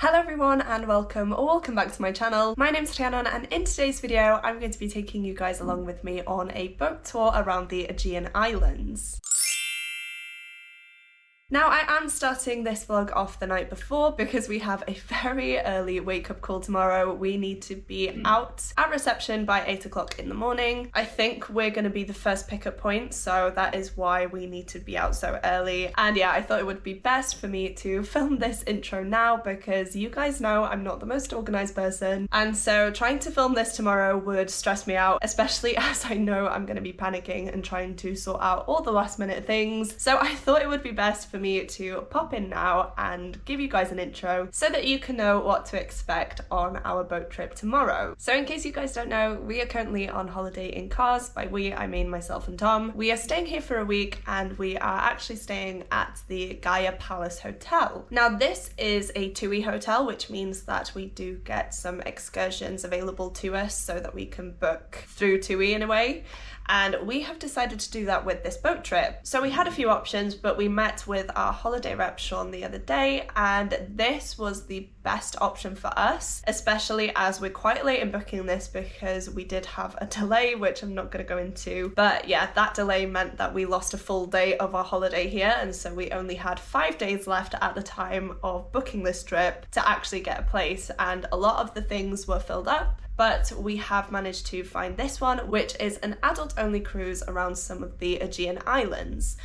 Hello everyone and welcome back to my channel. My name's Rhiannon and in today's video I'm going to be taking you guys along with me on a boat tour around the Aegean Islands. Now I am starting this vlog off the night before because we have a very early wake-up call tomorrow. We need to be out at reception by 8 o'clock in the morning. I think we're going to be the first pickup point, so that is why we need to be out so early. And yeah, I thought it would be best for me to film this intro now because you guys know I'm not the most organised person, and so trying to film this tomorrow would stress me out, especially as I know I'm going to be panicking and trying to sort out all the last minute things. So I thought it would be best for me to pop in now and give you guys an intro so that you can know what to expect on our boat trip tomorrow. So in case you guys don't know, we are currently on holiday in Cars. By we, I mean myself and Tom. We are staying here for a week and we are actually staying at the Gaia Palace Hotel. Now this is a TUI hotel, which means that we do get some excursions available to us so that we can book through TUI in a way. And we have decided to do that with this boat trip. So we had a few options, but we met with our holiday rep Sean the other day, and this was the best option for us, especially as we're quite late in booking this because we did have a delay, which I'm not going to go into. But yeah, that delay meant that we lost a full day of our holiday here, and so we only had 5 days left at the time of booking this trip to actually get a place, and a lot of the things were filled up. But we have managed to find this one, which is an adult-only cruise around some of the Aegean Islands.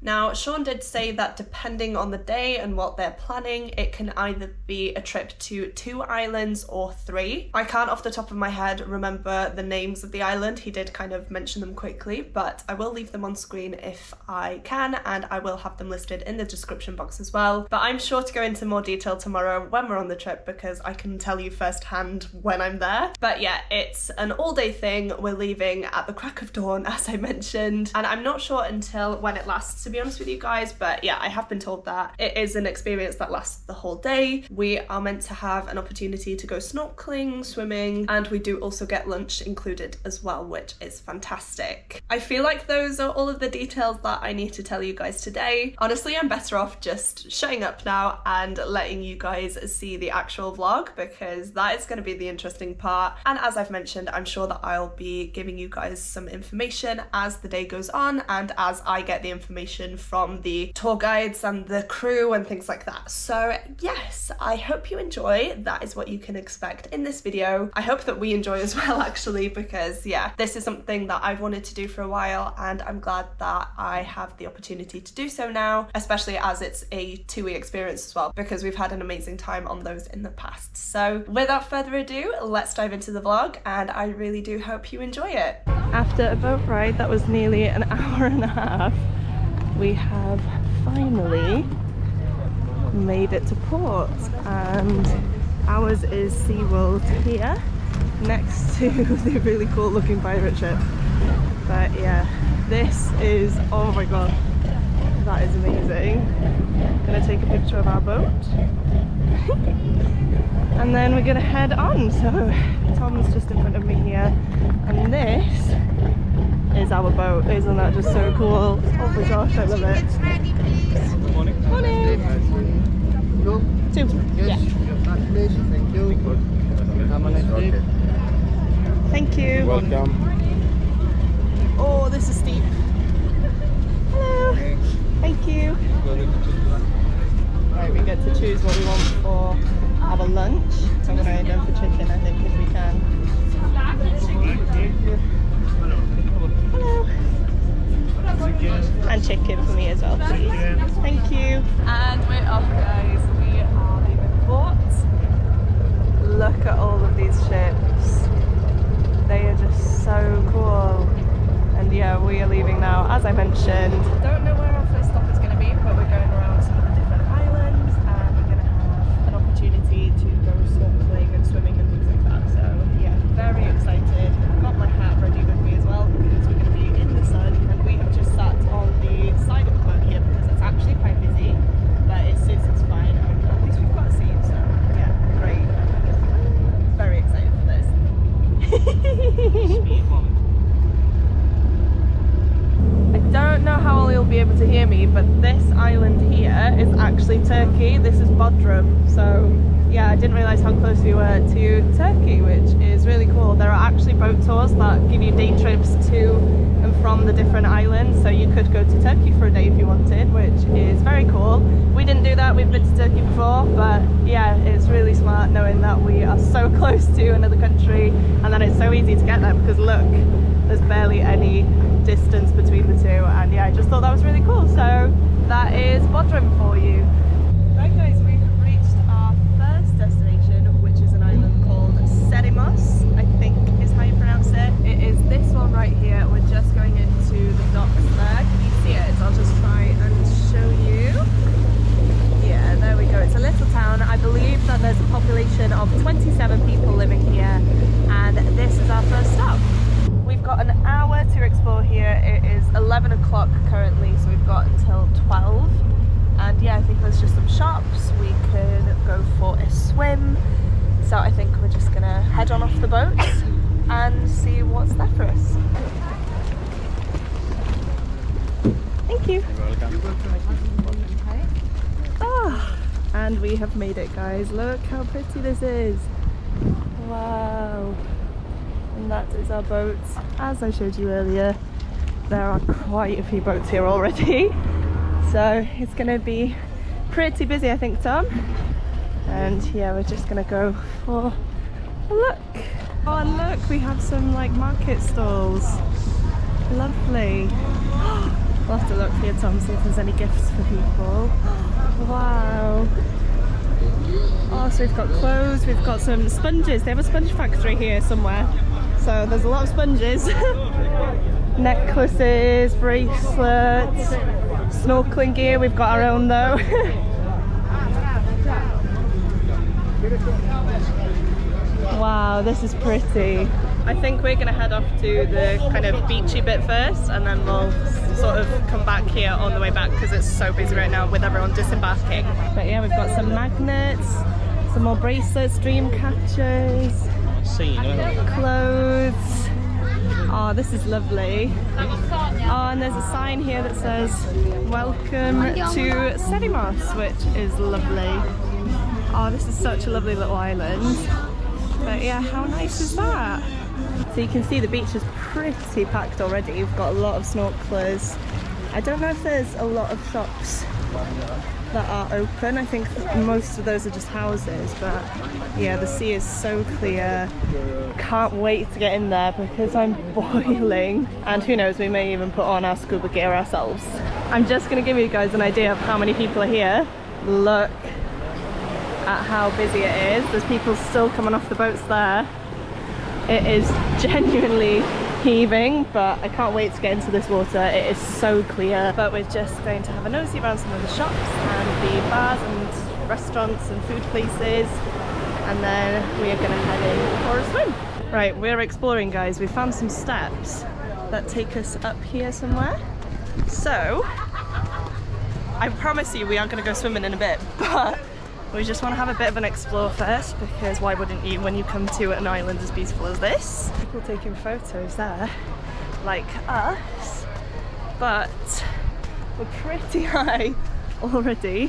Now, Sean did say that depending on the day and what they're planning, it can either be a trip to 2 islands or 3. I can't off the top of my head remember the names of the island. He did kind of mention them quickly, but I will leave them on screen if I can, and I will have them listed in the description box as well. But I'm sure to go into more detail tomorrow when we're on the trip because I can tell you firsthand when I'm there. But yeah, it's an all-day thing. We're leaving at the crack of dawn, as I mentioned, and I'm not sure until when it lasts, to be honest with you guys, but yeah, I have been told that it is an experience that lasts the whole day. We are meant to have an opportunity to go snorkeling, swimming, and we do also get lunch included as well, which is fantastic. I feel like those are all of the details that I need to tell you guys today. Honestly, I'm better off just shutting up now and letting you guys see the actual vlog because that is going to be the interesting part. And as I've mentioned, I'm sure that I'll be giving you guys some information as the day goes on and as I get the information from the tour guides and the crew and things like that. So yes, I hope you enjoy. That is what you can expect in this video. I hope that we enjoy as well, actually, because yeah, this is something that I've wanted to do for a while and I'm glad that I have the opportunity to do so now, especially as it's a TUI experience as well, because we've had an amazing time on those in the past. So without further ado, let's dive into the vlog and I really do hope you enjoy it. After a boat ride that was nearly an hour and a half, we have finally made it to port, and ours is SeaWorld here next to the really cool looking pirate ship. But yeah, this is, oh my god, that is amazing. Gonna take a picture of our boat and then we're gonna head on. So Tom's just in front of me here, and this is our boat. Isn't that just so cool? Oh my gosh, I love it. Good morning. Morning. 2. Yes. Yeah. Thank you. Have a nice day. Thank you. Welcome. Oh, this is steep. Hello. Thank you. Right, we get to choose what we want for our lunch. So I'm going to go for chicken, I think, if we can. Hello. And chicken for me as well, please. Thank you. And we're off, guys. We are leaving port. Look at all of these ships. They are just so cool. And yeah, we are leaving now, as I mentioned. Don't know where our first stop is going to be, but we're going around some of the different islands and we're going to have an opportunity to go snorkeling and swimming and things like that. So yeah, very excited. I've got my hat ready with me as well because we're going to be in the sun, and we have just sat on the side of the boat here because it's actually quite busy, but it suits us fine. And at least we've got a seat, so yeah, great. Very excited for this. I don't know how well you'll be able to hear me, but this island here is actually Turkey. This is Bodrum, so yeah, I didn't realise how close we were to Turkey, which is really cool. There are actually boat tours that give you day trips to and from the different islands, so you could go to Turkey for a day if you wanted, which is very cool. We didn't do that, we've been to Turkey before, but yeah, it's really smart knowing that we are so close to another country and then it's so easy to get there, because look, there's barely any distance between the two, and yeah, I just thought that was really cool. So that is Bodrum for you. Right guys, we have reached our first destination, which is an island called Sedimos, I think is how you pronounce it. It is this one right here. We're just going into the docks there. Can you see it? I'll just try and show you. Yeah, there we go. It's a little town. I believe that there's a population of 27 people living here, and this is our first stop. We've got an hour to explore here. It is 11 o'clock currently, so we've got until 12. And yeah, I think there's just some shops. We could go for a swim. So I think we're just gonna head on off the boat and see what's there for us. Thank you. Ah, and we have made it, guys. Look how pretty this is. Wow. And that is our boat. As I showed you earlier, there are quite a few boats here already. So it's gonna be pretty busy, I think, Tom. And yeah, we're just gonna go for a look. Oh, and look, we have some like market stalls. Lovely. We'll have to look here, Tom, see if there's any gifts for people. Wow. Oh, so we've got clothes, we've got some sponges. They have a sponge factory here somewhere. So there's a lot of sponges. Necklaces, bracelets, snorkeling gear. We've got our own though. Wow, this is pretty. I think we're going to head off to the kind of beachy bit first, and then we'll sort of come back here on the way back because it's so busy right now with everyone disembarking. But yeah, we've got some magnets, some more bracelets, dream catchers, clothes. Oh, this is lovely. Oh, and there's a sign here that says welcome to Sedimos, which is lovely. Oh, this is such a lovely little island. But yeah, how nice is that? So you can see the beach is pretty packed already. We've got a lot of snorkelers. I don't know if there's a lot of shops that are open. I think most of those are just houses, but yeah, the sea is so clear. Can't wait to get in there because I'm boiling, and who knows, we may even put on our scuba gear ourselves. I'm just going to give you guys an idea of how many people are here. Look at how busy it is. There's people still coming off the boats there. It is genuinely heaving, but I can't wait to get into this water. It is so clear. But we're just going to have a nosy around some of the shops and the bars and restaurants and food places, and then we are going to head in for a swim. Right, we're exploring, guys. We found some steps that take us up here somewhere. So I promise you we aren't going to go swimming in a bit, but we just want to have a bit of an explore first, because why wouldn't you when you come to an island as beautiful as this? People taking photos there, like us, but we're pretty high already.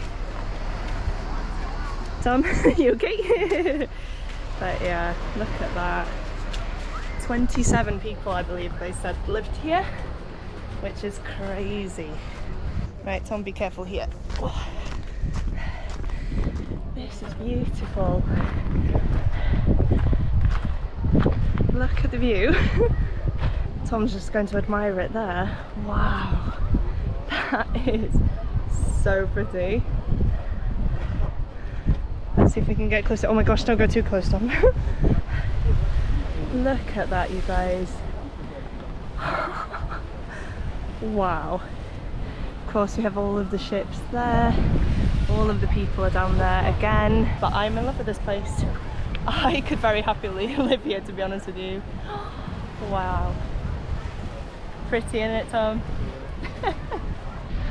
Tom, you okay? But yeah, look at that. 27 people, I believe they said, lived here, which is crazy. Right, Tom, be careful here. Oh. This is beautiful. Look at the view. Tom's just going to admire it there. Wow, that is so pretty. Let's see if we can get closer. Oh my gosh, don't go too close, Tom. Look at that, you guys. Wow. Of course, we have all of the ships there. All of the people are down there again, but I'm in love with this place. I could very happily live here, to be honest with you. Wow. Pretty, isn't it, Tom?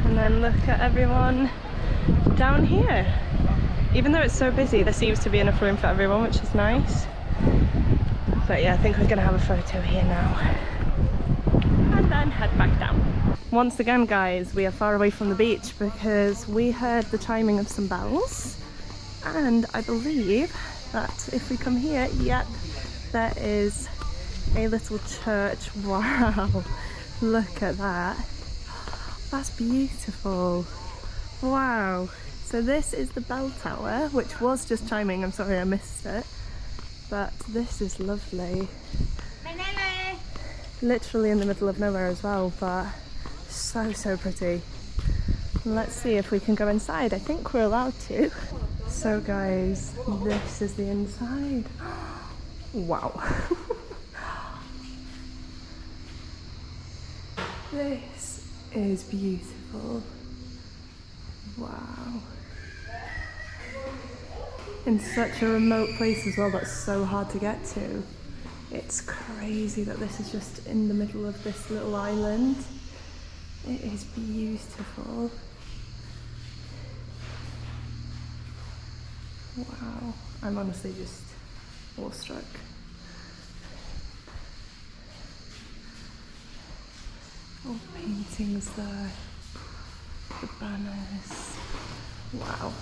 And then look at everyone down here. Even though it's so busy, there seems to be enough room for everyone, which is nice. But yeah, I think we're gonna have a photo here now. And then head back down. Once again, guys, we are far away from the beach because we heard the chiming of some bells, And I believe that if we come here, yep, there is a little church. Wow, look at that. That's beautiful. Wow. So this is the bell tower, which was just chiming. I'm sorry I missed it. But this is lovely. Literally in the middle of nowhere as well, but so pretty. Let's see if we can go inside. I think we're allowed to. So guys, this is the inside. Wow. This is beautiful. Wow. In such a remote place as well, that's so hard to get to. It's crazy that this is just in the middle of this little island. It is beautiful. Wow, I'm honestly just awestruck. All paintings there, the banners. Wow.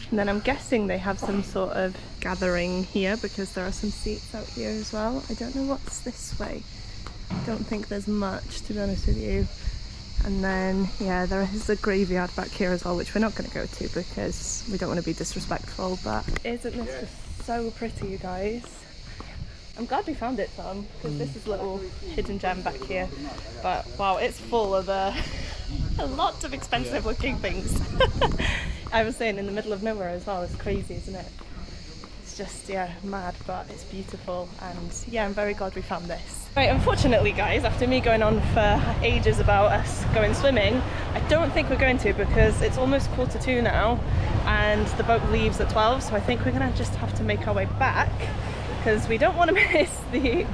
And then I'm guessing they have some sort of gathering here because there are some seats out here as well. I don't know what's this way. I don't think there's much, to be honest with you. And then, yeah, there is a graveyard back here as well, which we're not going to go to because we don't want to be disrespectful, but isn't this just so pretty, you guys? I'm glad we found it, Tom, because this is a little hidden gem back here. But wow, it's full of a lot of expensive looking things. I was saying in the middle of nowhere as well. It's crazy, isn't it? It's just, yeah, mad, but it's beautiful. And yeah, I'm very glad we found this. Right, unfortunately guys, after me going on for ages about us going swimming, I don't think we're going to because it's almost 2:45 now and the boat leaves at 12, so I think we're gonna just have to make our way back because we don't want to miss the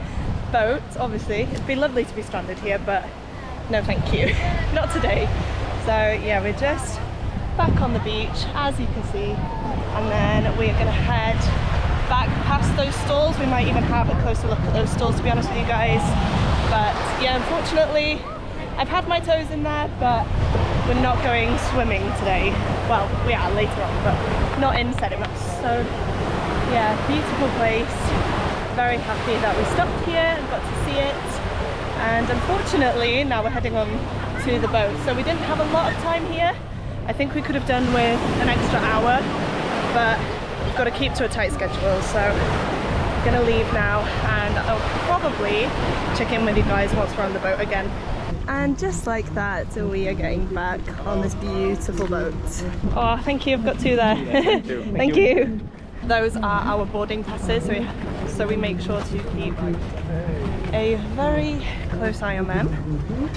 boat, obviously. It'd be lovely to be stranded here, but no thank you, not today. So yeah, we're just back on the beach, as you can see, and then we're gonna head back past those stalls. We might even have a closer look at those stalls, to be honest with you guys. But yeah, unfortunately, I've had my toes in there, but we're not going swimming today. Well, we are later on, but not in Sediment. So yeah, beautiful place. Very happy that we stopped here and got to see it. And unfortunately, now we're heading on to the boat. So we didn't have a lot of time here. I think we could have done with an extra hour, but we've got to keep to a tight schedule, so I'm gonna leave now and I'll probably check in with you guys once we're on the boat again. And just like that, we are getting back on this beautiful boat. Oh, thank you, I've got two there. Thank you. Thank you. Those are our boarding passes, so we make sure to keep a very close eye on them.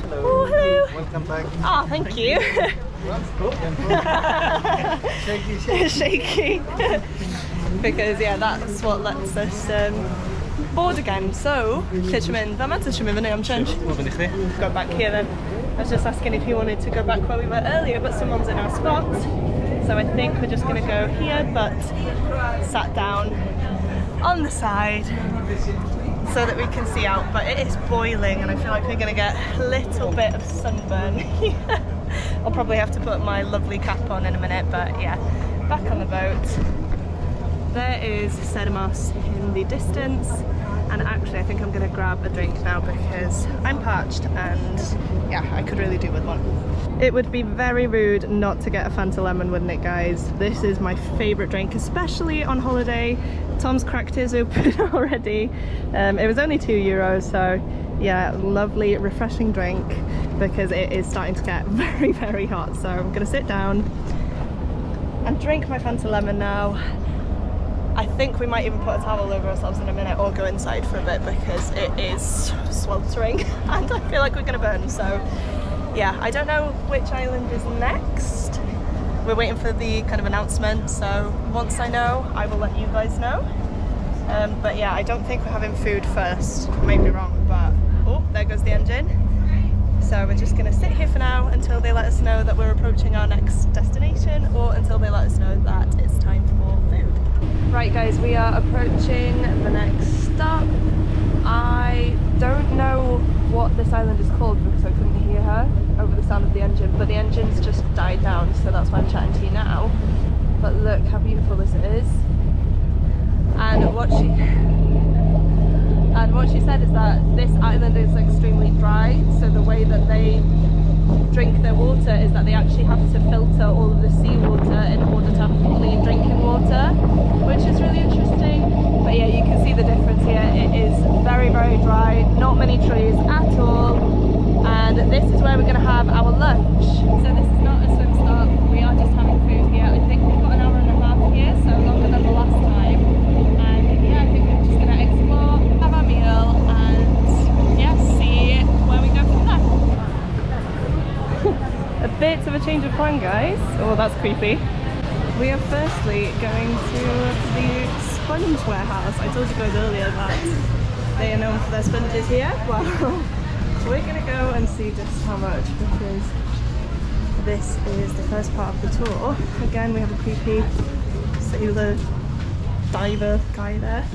Hello. Oh, hello. Welcome back. Oh, thank you. Shaky. Shaky. Because yeah, that's what lets us board again. So, go back here then. I was just asking if he wanted to go back where we were earlier, but someone's in our spot. So I think we're just going to go here, but sat down on the side so that we can see out. But it is boiling and I feel like we're going to get a little bit of sunburn. I'll probably have to put my lovely cap on in a minute, but yeah, back on the boat. There is Sedamos in the distance, and actually I think I'm going to grab a drink now because I'm parched and yeah, I could really do with one. It would be very rude not to get a Fanta Lemon, wouldn't it guys? This is my favourite drink, especially on holiday. Tom's cracked his open already. It was only €2, so yeah, lovely refreshing drink because it is starting to get very, very hot. So I'm gonna sit down and drink my Fanta Lemon now. I think we might even put a towel over ourselves in a minute or go inside for a bit because it is sweltering and I feel like we're gonna burn. So yeah, I don't know which island is next. We're waiting for the kind of announcement, so once I know, I will let you guys know. But yeah, I don't think we're having food first. I may be wrong, but oh, there goes the engine. So we're just gonna sit here for now until they let us know that we're approaching our next destination or until they let us know that it's time for food. Right guys, we are approaching the next stop. I don't know what this island is called because I couldn't hear her over the sound of the engine, but the engine's just died down, so that's why I'm chatting to you now. But look how beautiful this is. And what she said is that this island is extremely dry, so the way that they drink their water is that they actually have to filter all of the seawater in order to have clean drinking water, which is really interesting. But yeah, you can see the difference here. It is very, very dry, not many trees at all, and this is where we're going to have our lunch. So this is not a swim stop, we are just having food here. I think we've got an hour and a half here, so longer than the last time. And yeah, I think we're just going to explore, have our meal, and yeah, see where we go from there. A bit of a change of plan, guys. Oh, that's creepy. We are firstly going to the sponge warehouse. I told you guys earlier that they are known for their sponges here. Well, we're going to go and see just how much, because this is the first part of the tour. Again, we have a creepy sailor diver guy there.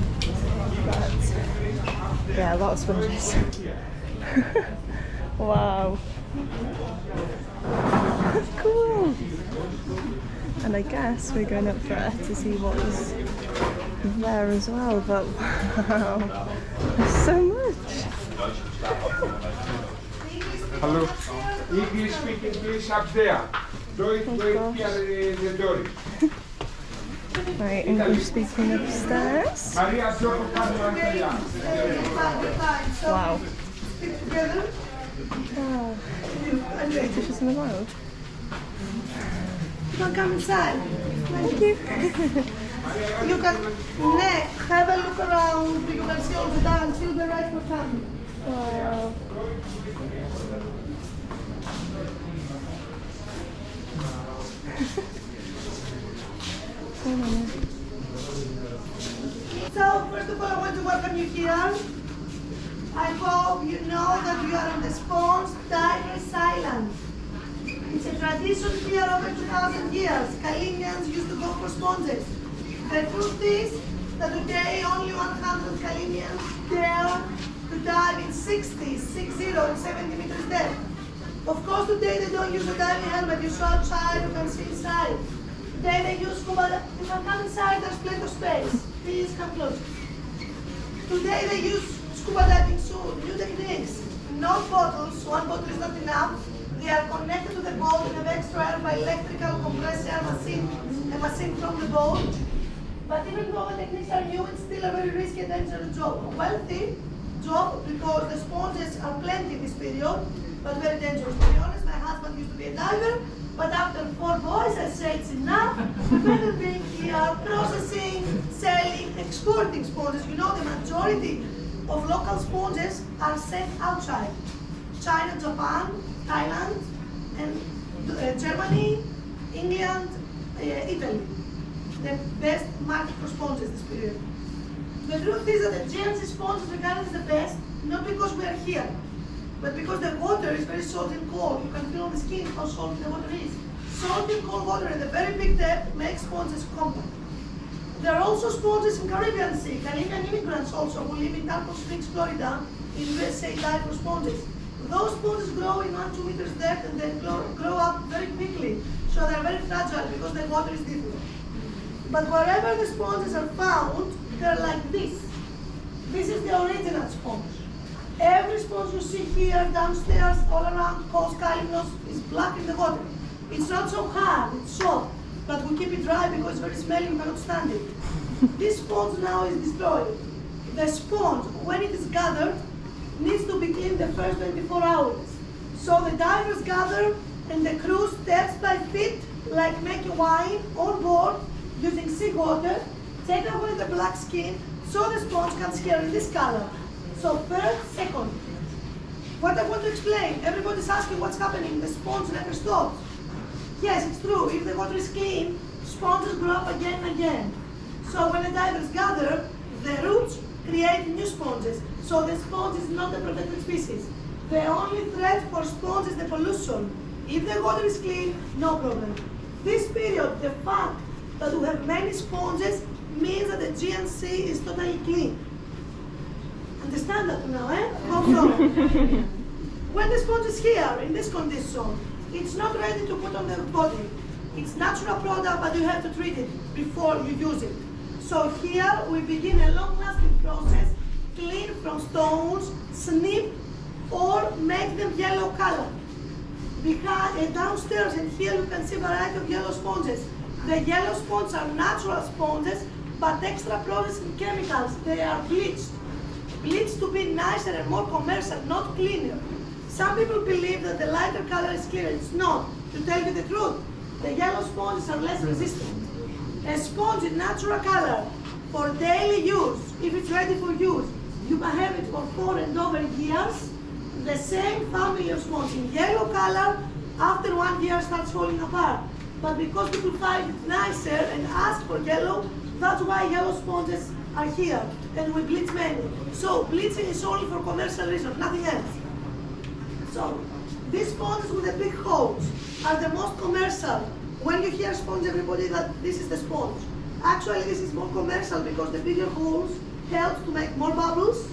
But yeah, a lot of sponges. Wow. Cool. And I guess we're going up there to see what is there as well, but wow, there's so much. Hello. English speaking please up there. Don't wait here the door. Right, English speaking upstairs. Wow. Oh, fishes in the wild. You can come inside. Thank you. You can have a look around. You can see all the dance. Feel the right for family. Wow. So, first of all, I want to welcome you here. I hope you know that you are on the Sponge Divers Island. It's a tradition here over 2,000 years. Kalinians used to go for sponges. The truth is that today only 100 Kalinians dare to dive in 60, 70 meters depth. Of course, today they don't use a diving helmet. You saw outside, you can see inside. Today they use scuba. You can come inside, there's plenty of space. Please come close. Today they use scuba diving suit, new techniques. No bottles, one bottle is not enough. They are connected to the boat and have extra air by electrical compressor machine, a machine from the boat. But even though the techniques are new, it's still a very risky and dangerous job. A wealthy job because the sponges are plenty this period, but very dangerous. To be honest, my husband used to be a diver, but after 4 boys, I said it's enough. We better be here processing, selling, exporting sponges. You know, the majority of local sponges are sent outside. China, Japan, Thailand, and Germany, England, Italy. The best market for sponges this period. The truth is that the GNC sponge is regarded as the best, not because we are here, but because the water is very salt and cold. You can feel on the skin how salty the water is. Salt and cold water at a very big depth makes sponges compact. There are also sponges in Caribbean Sea. Caribbean immigrants also who live in Tarpon Springs, Florida, in USA dive for sponges. Those sponges grow in 1-2 meters depth and then grow up very quickly. So they're very fragile because the water is different. But wherever the sponges are found, they're like this. This is the original sponge. Every sponge you see here, downstairs, all around Coast Kalimnos is black in the water. It's not so hard, it's soft, but we keep it dry because it's very smelly, we cannot stand it. This sponge now is destroyed. The sponge, when it is gathered, needs to be cleaned the first 24 hours. So the divers gather and the crew steps by feet, like making wine on board, using seawater, take away the black skin, so the sponge can scale in this color. So first, second. What I want to explain, everybody's asking what's happening, the sponge never stops. Yes, it's true, if the water is clean, sponges grow up again and again. So when the divers gather, the roots create new sponges. So the sponge is not a protected species. The only threat for sponge is the pollution. If the water is clean, no problem. This period, the fact that we have many sponges means that the GNC is totally clean. Understand that now, eh? Hope so. When the sponge is here, in this condition, it's not ready to put on the body. It's natural product, but you have to treat it before you use it. So here we begin a long-lasting process, clean from stones, snip, or make them yellow color. Behind, downstairs and here you can see a variety of yellow sponges. The yellow sponges are natural sponges, but extra processing chemicals, they are bleached. Bleached to be nicer and more commercial, not cleaner. Some people believe that the lighter color is cleaner. It's not. To tell you the truth, the yellow sponges are less resistant. A sponge in natural color for daily use, if it's ready for use, you can have it for 4 and over years. The same family of sponge in yellow color, after 1 year starts falling apart. But because people find it nicer and ask for yellow, that's why yellow sponges are here, and we bleach many. So bleaching is only for commercial reasons, nothing else. So these sponges with the big holes are the most commercial. When you hear sponge, everybody that this is the sponge. Actually, this is more commercial because the bigger holes help to make more bubbles,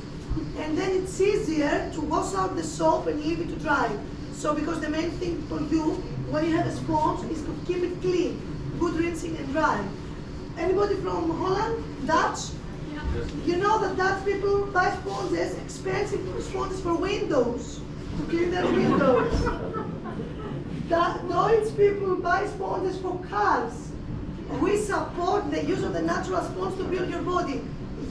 and then it's easier to wash out the soap and leave it to dry. So because the main thing for you when you have a sponge is to keep it clean, good rinsing and dry. Anybody from Holland? Dutch? You know that Dutch people buy sponges, expensive sponges for windows, to clean their windows. Deutsch people buy sponges for cars. We support the use of the natural sponge to build your body.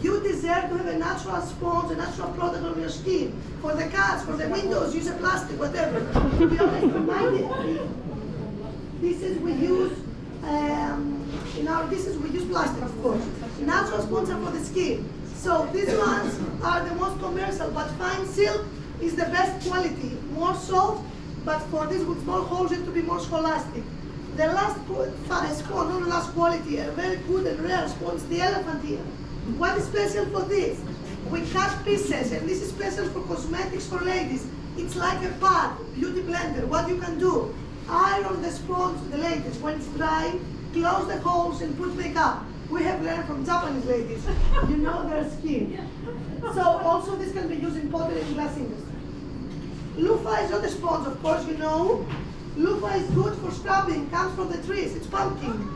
You deserve to have a natural sponge, a natural product on your skin. For the cars, for the windows, use a plastic, whatever. To be honest, in my dishes we use, in our dishes we use plastic, of course. Natural sponges are for the skin. So these ones are the most commercial, but fine silk is the best quality. More soft, but for this with small holes it to be more scholastic. The last sponge, not the last quality, a very good and rare sponge, the elephant ear. What is special for this? We cut pieces, and this is special for cosmetics for ladies. It's like a pad, beauty blender. What you can do, iron the sponge, the ladies, when it's dry, close the holes and put makeup. We have learned from Japanese ladies. You know their skin. So also this can be used in pottery and glass industry. Loofah is not a sponge, of course, you know. Loofah is good for scrubbing, comes from the trees, it's pumpkin.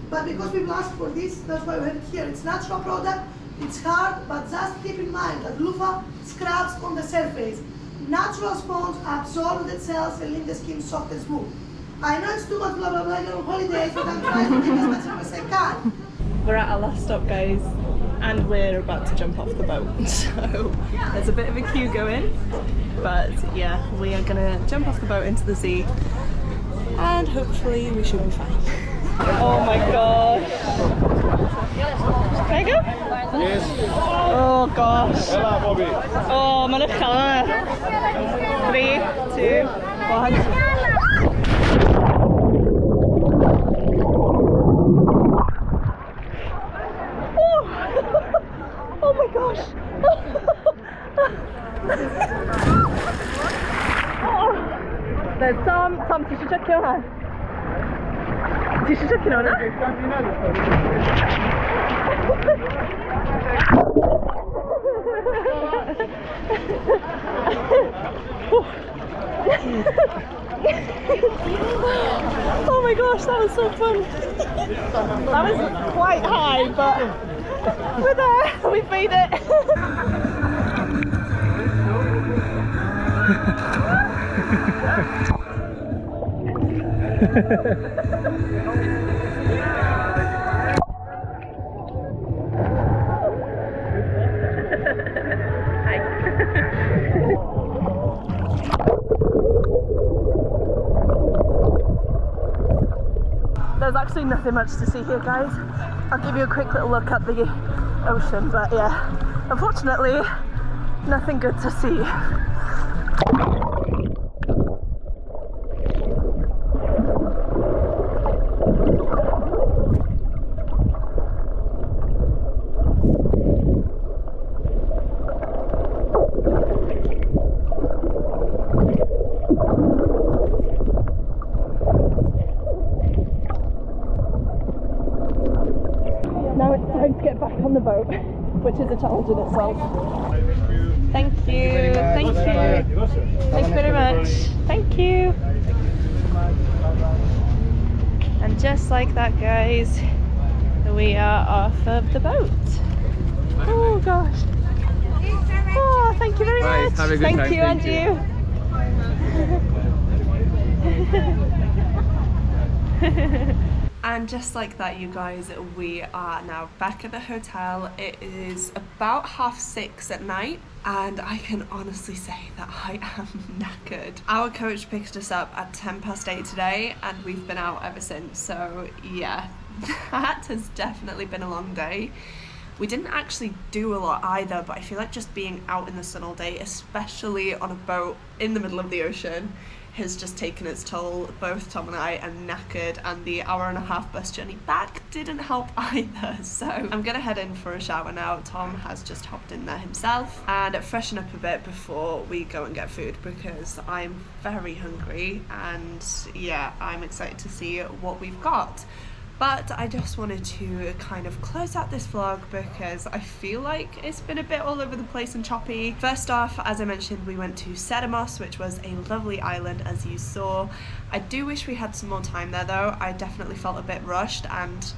But because people ask for this, that's why we have it here. It's natural product, it's hard, but just keep in mind that loofah scrubs on the surface. Natural sponge absorbs the cells and leave the skin soft and smooth. I know it's too much blah blah blah, you're on holidays, but I'm trying to give as much as I can. We're at our last stop, guys, and we're about to jump off the boat. So there's a bit of a queue going, but yeah, we are gonna jump off the boat into the sea, and hopefully we should be fine. Oh my gosh! Can I go? Yes. Oh gosh! Hello, Bobby. Oh, man, 3, 2, 1. Oh my gosh! There's Tom, tişi çekiyor. Tişi çekiyor ona. Oh my gosh, that was so fun. That was quite high, but we're there, we've made it. There's actually nothing much to see here, guys. I'll give you a quick little look at the ocean, but yeah, unfortunately, nothing good to see. Now it's time to get back on the boat, which is a challenge in itself. Thank you, thank you, thank you very much, thank you. And just like that, guys, we are off of the boat. Oh gosh. Oh, thank you very much. Have a good thank time. you, and you. And just like that, you guys, we are now back at the hotel. It is about 6:30 at night, and I can honestly say that I am knackered. Our coach picked us up at 8:10 today, and we've been out ever since. So yeah, that has definitely been a long day. We didn't actually do a lot either, but I feel like just being out in the sun all day, especially on a boat in the middle of the ocean, has just taken its toll. Both Tom and I are knackered, and the 1.5-hour bus journey back didn't help either. So I'm gonna head in for a shower now. Tom has just hopped in there himself, and freshen up a bit before we go and get food, because I'm very hungry, and yeah, I'm excited to see what we've got. But I just wanted to kind of close out this vlog because I feel like it's been a bit all over the place and choppy. First off, as I mentioned, we went to Samos, which was a lovely island, as you saw. I do wish we had some more time there though. I definitely felt a bit rushed, and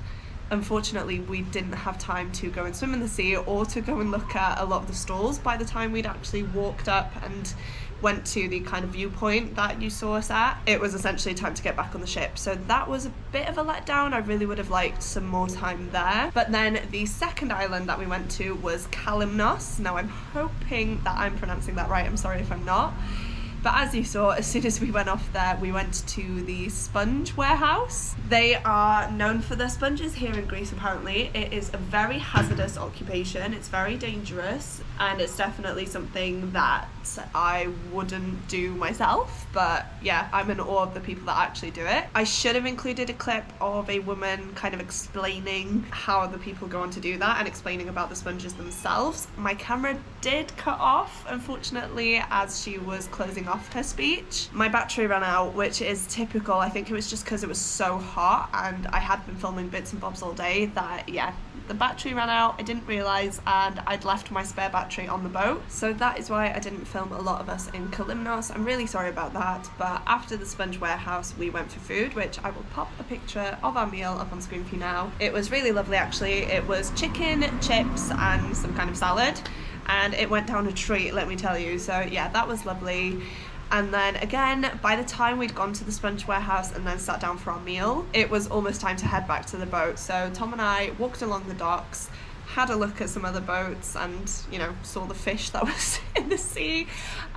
unfortunately we didn't have time to go and swim in the sea or to go and look at a lot of the stalls by the time we'd actually walked up and went to the kind of viewpoint that you saw us at. It was essentially time to get back on the ship, so that was a bit of a letdown. I really would have liked some more time there. But then the second island that we went to was Kalymnos. Now I'm hoping that I'm pronouncing that right, I'm sorry if I'm not. But as you saw, as soon as we went off there, we went to the sponge warehouse. They are known for their sponges here in Greece, apparently. It is a very hazardous occupation. It's very dangerous, and it's definitely something that I wouldn't do myself. But yeah, I'm in awe of the people that actually do it. I should have included a clip of a woman kind of explaining how the people go on to do that and explaining about the sponges themselves. My camera did cut off, unfortunately, as she was closing off her speech. My battery ran out, which is typical. I think it was just because it was so hot and I had been filming bits and bobs all day that, yeah, the battery ran out. I didn't realise, and I'd left my spare battery on the boat, so that is why I didn't film a lot of us in Kalymnos. I'm really sorry about that. But after the sponge warehouse, we went for food, which I will pop a picture of our meal up on screen for you now. It was really lovely, actually. It was chicken, chips and some kind of salad, and it went down a treat, let me tell you. So yeah, that was lovely. And then again, by the time we'd gone to the sponge warehouse and then sat down for our meal, it was almost time to head back to the boat. So Tom and I walked along the docks, had a look at some other boats, and, you know, saw the fish that was in the sea.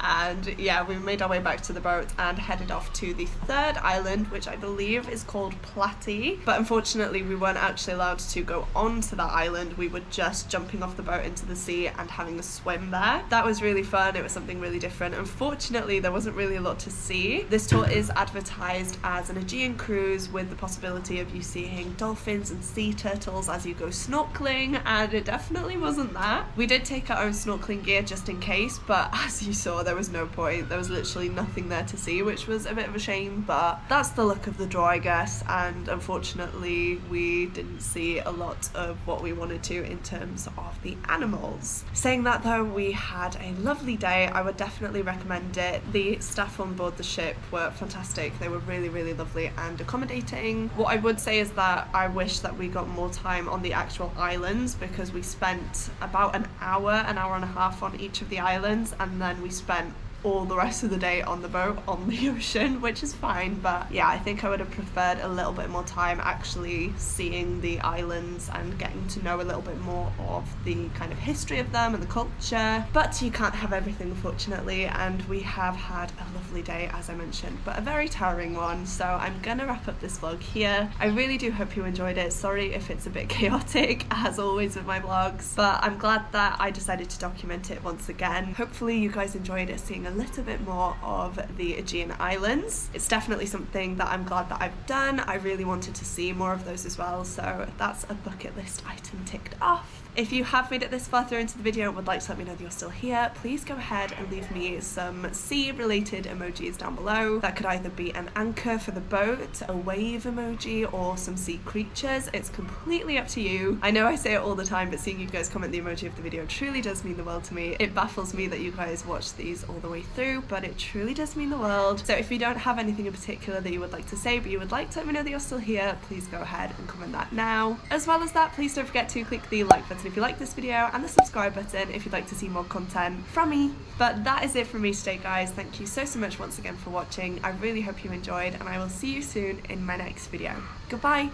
And yeah, we made our way back to the boat and headed off to the third island, which I believe is called Plati. But unfortunately, we weren't actually allowed to go onto that island. We were just jumping off the boat into the sea and having a swim there. That was really fun. It was something really different. Unfortunately, there wasn't really a lot to see. This tour is advertised as an Aegean cruise with the possibility of you seeing dolphins and sea turtles as you go snorkeling, and it definitely wasn't that. We did take our own snorkeling gear just in case, but as you saw, there was no point. There was literally nothing there to see, which was a bit of a shame, but that's the luck of the draw, I guess. And unfortunately, we didn't see a lot of what we wanted to in terms of the animals. Saying that though, we had a lovely day. I would definitely recommend it. The staff on board the ship were fantastic. They were really, really lovely and accommodating. What I would say is that I wish that we got more time on the actual islands, because we spent about an hour and a half on each of the islands, and then we spent all the rest of the day on the boat on the ocean, which is fine. But yeah, I think I would have preferred a little bit more time actually seeing the islands and getting to know a little bit more of the kind of history of them and the culture. But you can't have everything, unfortunately, and we have had a lovely day, as I mentioned, but a very tiring one. So I'm gonna wrap up this vlog here. I really do hope you enjoyed it. Sorry if it's a bit chaotic, as always with my vlogs, but I'm glad that I decided to document it once again. Hopefully you guys enjoyed seeing a little bit more of the Aegean Islands. It's definitely something that I'm glad that I've done. I really wanted to see more of those as well, so that's a bucket list item ticked off. If you have made it this far through into the video and would like to let me know that you're still here, please go ahead and leave me some sea related emojis down below. That could either be an anchor for the boat, a wave emoji, or some sea creatures. It's completely up to you. I know I say it all the time, but seeing you guys comment the emoji of the video truly does mean the world to me. It baffles me that you guys watch these all the way way through, but it truly does mean the world. So if you don't have anything in particular that you would like to say, but you would like to let me know that you're still here, please go ahead and comment that now. As well as that, please don't forget to click the like button if you like this video and the subscribe button if you'd like to see more content from me. But that is it from me today, guys. Thank you so much once again for watching. I really hope you enjoyed, and I will see you soon in my next video. Goodbye!